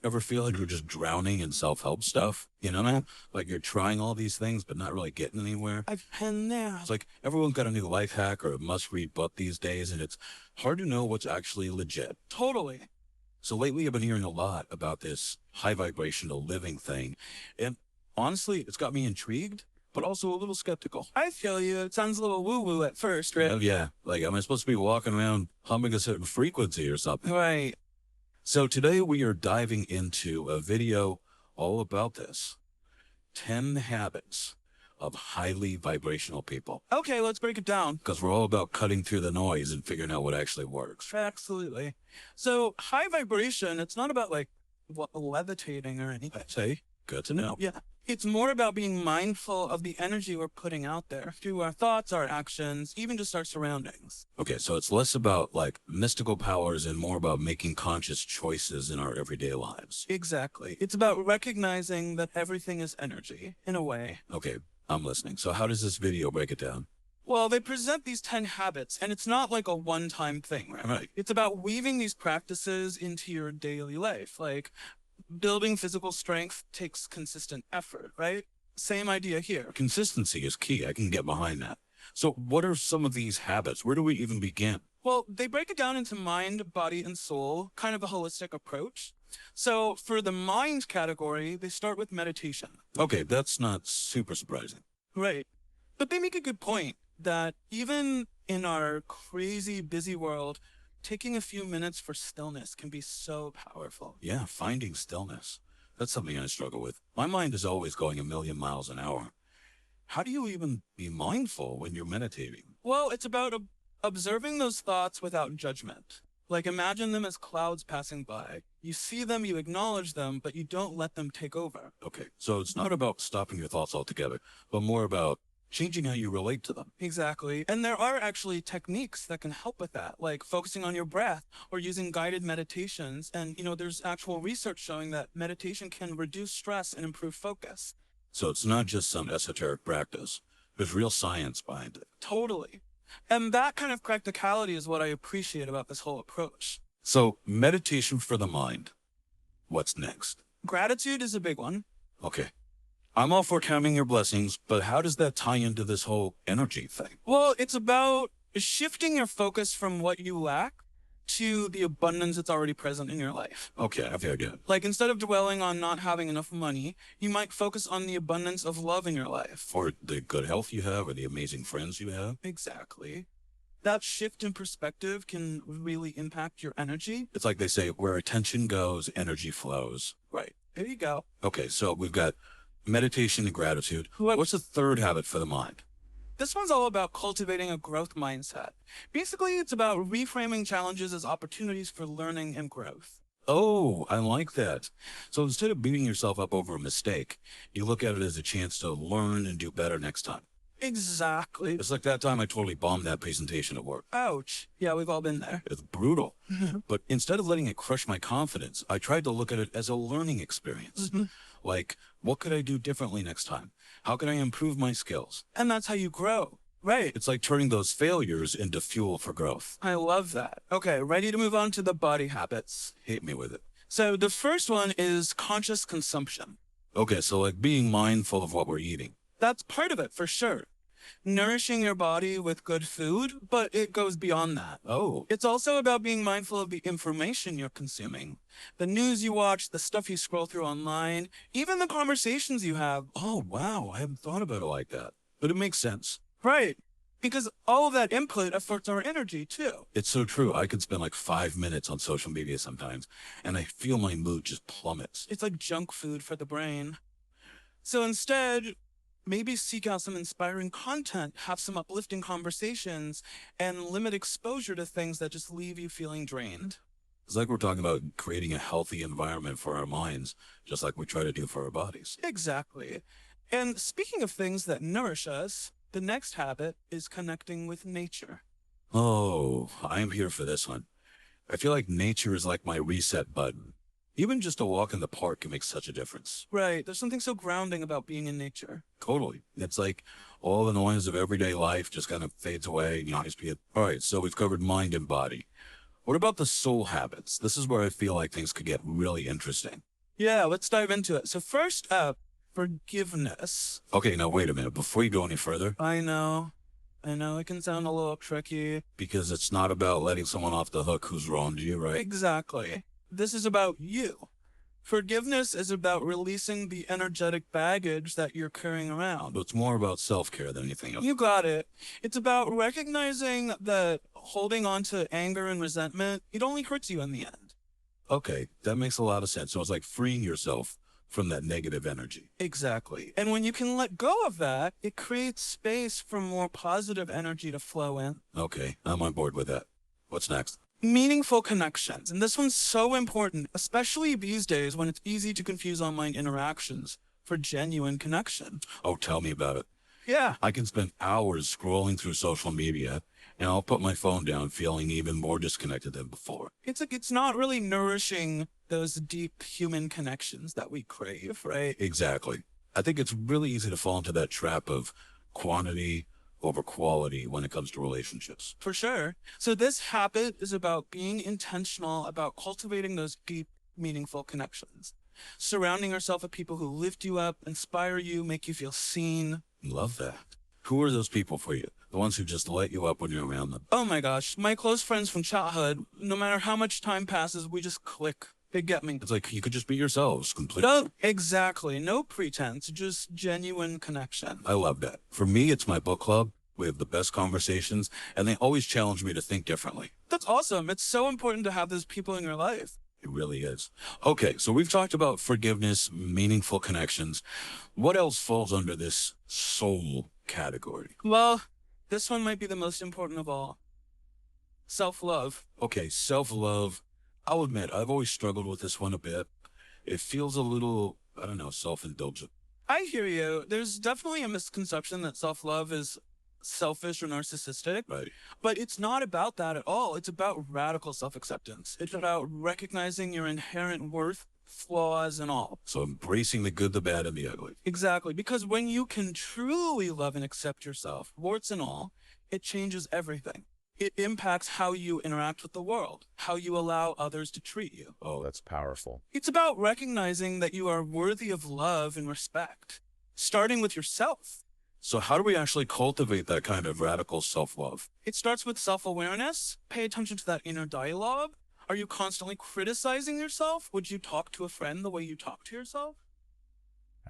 Ever feel like you're just drowning in self-help stuff? You know, man? Like you're trying all these things, but not really getting anywhere. I've been there. It's like everyone's got a new life hack or a must-read book these days, and it's hard to know what's actually legit. Totally. So lately I've been hearing a lot about this high vibrational living thing. And honestly, it's got me intrigued, but also a little skeptical. I feel you. It sounds a little woo-woo at first, right? Oh, yeah. Like, am I supposed to be walking around humming a certain frequency or something? Right. So today we are diving into a video all about this. 10 habits of highly vibrational people. Okay, let's break it down. Because we're all about cutting through the noise and figuring out what actually works. Absolutely. So high vibration, it's not about like levitating or anything. Say, good to know. Yeah. It's more about being mindful of the energy we're putting out there through our thoughts, our actions, even just our surroundings. Okay, so it's less about like mystical powers and more about making conscious choices in our everyday lives. Exactly. It's about recognizing that everything is energy, in a way. Okay, I'm listening. So how does this video break it down? Well, they present these 10 habits, and it's not like a one-time thing, right? Right. It's about weaving these practices into your daily life. Like, building physical strength takes consistent effort, right? Same idea here. Consistency is key. I can get behind that. So what are some of these habits? Where do we even begin? Well, they break it down into mind, body, and soul, kind of a holistic approach. So for the mind category, they start with meditation. Okay, that's not super surprising. Right. But they make a good point that even in our crazy busy world, taking a few minutes for stillness can be so powerful. Yeah, finding stillness. That's something I struggle with. My mind is always going a million miles an hour. How do you even be mindful when you're meditating? Well, it's about observing those thoughts without judgment. Like imagine them as clouds passing by. You see them, you acknowledge them, but you don't let them take over. Okay, so it's not about stopping your thoughts altogether, but more about changing how you relate to them. Exactly. And there are actually techniques that can help with that, like focusing on your breath or using guided meditations. And, there's actual research showing that meditation can reduce stress and improve focus. So it's not just some esoteric practice. There's real science behind it. Totally. And that kind of practicality is what I appreciate about this whole approach. So meditation for the mind. What's next? Gratitude is a big one. Okay. I'm all for counting your blessings, but how does that tie into this whole energy thing? Well, it's about shifting your focus from what you lack to the abundance that's already present in your life. Okay, I get it. Like instead of dwelling on not having enough money, you might focus on the abundance of love in your life. Or the good health you have, or the amazing friends you have. Exactly. That shift in perspective can really impact your energy. It's like they say, where attention goes, energy flows. Right. There you go. Okay, so we've got meditation and gratitude. What's the third habit for the mind? This one's all about cultivating a growth mindset. Basically, it's about reframing challenges as opportunities for learning and growth. Oh, I like that. So instead of beating yourself up over a mistake, you look at it as a chance to learn and do better next time. Exactly. It's like that time I totally bombed that presentation at work. Ouch. Yeah, we've all been there. It's brutal. But instead of letting it crush my confidence, I tried to look at it as a learning experience. Like, what could I do differently next time? How can I improve my skills? And that's how you grow. Right. It's like turning those failures into fuel for growth. I love that. Okay, ready to move on to the body habits. Hit me with it. So the first one is conscious consumption. Okay, so like being mindful of what we're eating. That's part of it, for sure. Nourishing your body with good food, but it goes beyond that. Oh. It's also about being mindful of the information you're consuming. The news you watch, the stuff you scroll through online, even the conversations you have. Oh, wow. I haven't thought about it like that. But it makes sense. Right. Because all of that input affects our energy, too. It's so true. I could spend like 5 minutes on social media sometimes, and I feel my mood just plummets. It's like junk food for the brain. So instead, maybe seek out some inspiring content, have some uplifting conversations, and limit exposure to things that just leave you feeling drained. It's like we're talking about creating a healthy environment for our minds, just like we try to do for our bodies. Exactly. And speaking of things that nourish us, the next habit is connecting with nature. Oh, I'm here for this one. I feel like nature is like my reset button. Even just a walk in the park can make such a difference. Right. There's something so grounding about being in nature. Totally. It's like all the noise of everyday life just kind of fades away. All right, so we've covered mind and body. What about the soul habits? This is where I feel like things could get really interesting. Yeah, let's dive into it. So first up, forgiveness. Okay, now wait a minute. Before you go any further, I know. I know it can sound a little tricky. because it's not about letting someone off the hook who's wronged you, right? Exactly. This is about you. Forgiveness is about releasing the energetic baggage that you're carrying around. But it's more about self-care than anything else. You got it. It's about recognizing that holding on to anger and resentment, it only hurts you in the end. Okay, that makes a lot of sense. So it's like freeing yourself from that negative energy. Exactly. And when you can let go of that, it creates space for more positive energy to flow in. Okay, I'm on board with that. What's next? Meaningful connections. And this one's so important, especially these days when it's easy to confuse online interactions for genuine connection. Oh, tell me about it. Yeah. I can spend hours scrolling through social media, and I'll put my phone down feeling even more disconnected than before. It's not really nourishing those deep human connections that we crave, right? Exactly. I think it's really easy to fall into that trap of quantity over quality when it comes to relationships. For sure. So this habit is about being intentional about cultivating those deep, meaningful connections. Surrounding yourself with people who lift you up, inspire you, make you feel seen. Love that. Who are those people for you? The ones who just light you up when you're around them. Oh my gosh, my close friends from childhood, no matter how much time passes, we just click. They get me. It's like you could just be yourselves completely. No, exactly. No pretense, just genuine connection. I love that. For me, it's my book club. We have the best conversations, and they always challenge me to think differently. That's awesome. It's so important to have those people in your life. It really is. Okay, so we've talked about forgiveness, meaningful connections. What else falls under this soul category? Well, this one might be the most important of all. Self-love. Okay, self-love. I'll admit, I've always struggled with this one a bit. It feels a little, I don't know, self-indulgent. I hear you. There's definitely a misconception that self-love is selfish or narcissistic. Right. But it's not about that at all. It's about radical self-acceptance. It's about recognizing your inherent worth, flaws, and all. So embracing the good, the bad, and the ugly. Exactly. Because when you can truly love and accept yourself, warts and all, it changes everything. It impacts how you interact with the world, how you allow others to treat you. Oh, that's powerful. It's about recognizing that you are worthy of love and respect, starting with yourself. So how do we actually cultivate that kind of radical self-love? It starts with self-awareness. Pay attention to that inner dialogue. Are you constantly criticizing yourself? Would you talk to a friend the way you talk to yourself?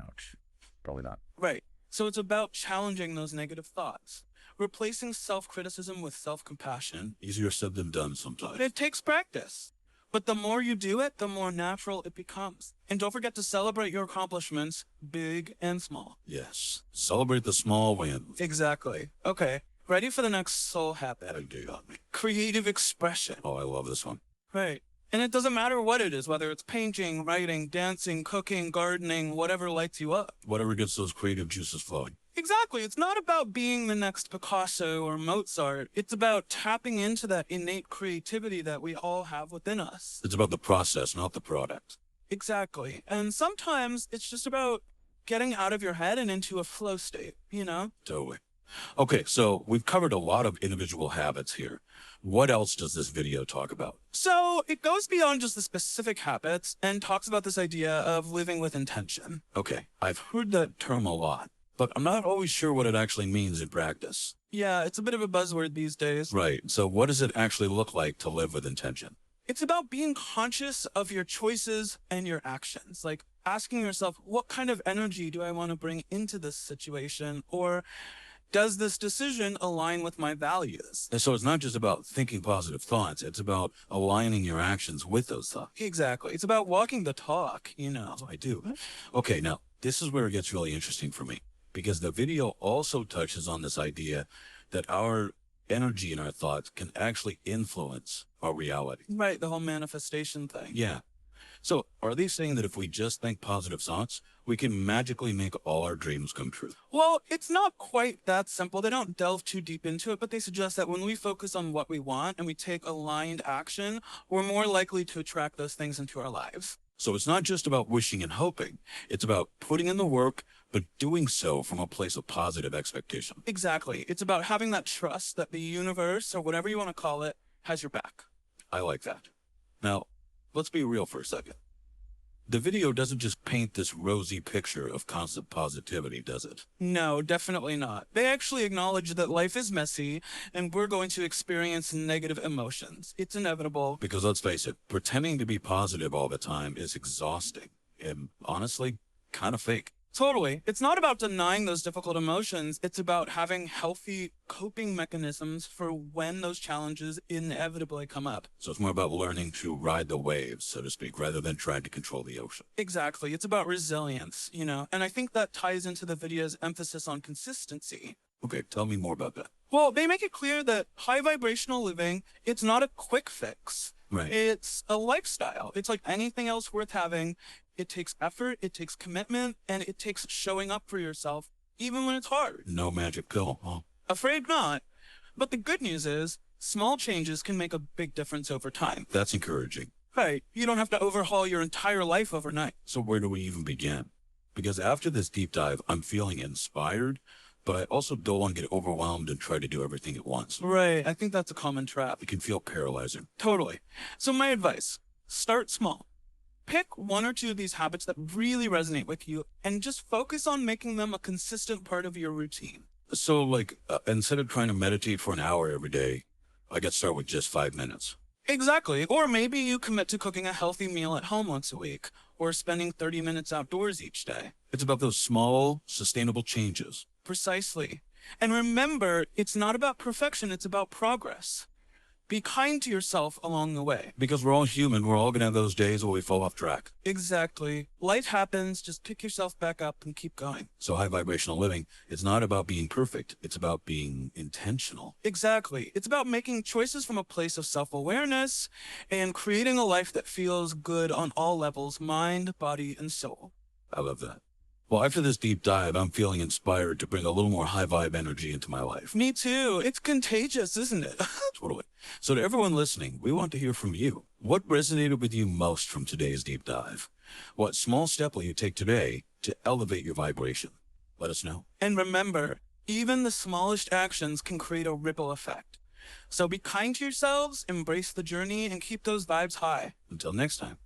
Ouch. Probably not. Right. So it's about challenging those negative thoughts, replacing self-criticism with self-compassion. Easier said than done sometimes. It takes practice. But the more you do it, the more natural it becomes. And don't forget to celebrate your accomplishments, big and small. Yes. Celebrate the small wins. Exactly. Okay. Ready for the next soul habit? That you got me. Creative expression. Oh, I love this one. Right. And it doesn't matter what it is, whether it's painting, writing, dancing, cooking, gardening, whatever lights you up. Whatever gets those creative juices flowing. Exactly. It's not about being the next Picasso or Mozart. It's about tapping into that innate creativity that we all have within us. It's about the process, not the product. Exactly. And sometimes it's just about getting out of your head and into a flow state, you know? Totally. Okay, so we've covered a lot of individual habits here. What else does this video talk about? So it goes beyond just the specific habits and talks about this idea of living with intention. Okay, I've heard that term a lot, but I'm not always sure what it actually means in practice. Yeah, it's a bit of a buzzword these days. Right, so what does it actually look like to live with intention? It's about being conscious of your choices and your actions. Like asking yourself, what kind of energy do I want to bring into this situation? Or does this decision align with my values? And so it's not just about thinking positive thoughts, it's about aligning your actions with those thoughts. Exactly. It's about walking the talk, you know. I do. Okay, now, this is where it gets really interesting for me, because the video also touches on this idea that our energy and our thoughts can actually influence our reality. Right, the whole manifestation thing. Yeah. So are they saying that if we just think positive thoughts, we can magically make all our dreams come true? Well, it's not quite that simple. They don't delve too deep into it, but they suggest that when we focus on what we want and we take aligned action, we're more likely to attract those things into our lives. So it's not just about wishing and hoping. It's about putting in the work, but doing so from a place of positive expectation. Exactly. It's about having that trust that the universe, or whatever you want to call it, has your back. I like that. Now, let's be real for a second. The video doesn't just paint this rosy picture of constant positivity, does it? No, definitely not. They actually acknowledge that life is messy and we're going to experience negative emotions. It's inevitable. Because let's face it, pretending to be positive all the time is exhausting and honestly, kind of fake. Totally. It's not about denying those difficult emotions. It's about having healthy coping mechanisms for when those challenges inevitably come up. So it's more about learning to ride the waves, so to speak, rather than trying to control the ocean. Exactly. It's about resilience, and I think that ties into the video's emphasis on consistency. Okay, tell me more about that. Well, they make it clear that high vibrational living, it's not a quick fix. Right. It's a lifestyle. It's like anything else worth having. It takes effort, it takes commitment, and it takes showing up for yourself, even when it's hard. No magic pill, huh? Afraid not. But the good news is, small changes can make a big difference over time. That's encouraging. Right. You don't have to overhaul your entire life overnight. So where do we even begin? Because after this deep dive, I'm feeling inspired, but I also don't want to get overwhelmed and try to do everything at once. Right. I think that's a common trap. It can feel paralyzing. Totally. So my advice, start small. Pick one or two of these habits that really resonate with you and just focus on making them a consistent part of your routine. So, like, instead of trying to meditate for an hour every day, I got to start with just 5 minutes. Exactly. Or maybe you commit to cooking a healthy meal at home once a week, or spending 30 minutes outdoors each day. It's about those small, sustainable changes. Precisely. And remember, it's not about perfection, it's about progress. Be kind to yourself along the way. Because we're all human, we're all going to have those days where we fall off track. Exactly. Life happens, just pick yourself back up and keep going. So high vibrational living, it's not about being perfect, it's about being intentional. Exactly. It's about making choices from a place of self-awareness and creating a life that feels good on all levels, mind, body, and soul. I love that. Well, after this deep dive, I'm feeling inspired to bring a little more high vibe energy into my life. Me too. It's contagious, isn't it? Totally. So to everyone listening, we want to hear from you. What resonated with you most from today's deep dive? What small step will you take today to elevate your vibration? Let us know. And remember, even the smallest actions can create a ripple effect. So be kind to yourselves, embrace the journey, and keep those vibes high. Until next time.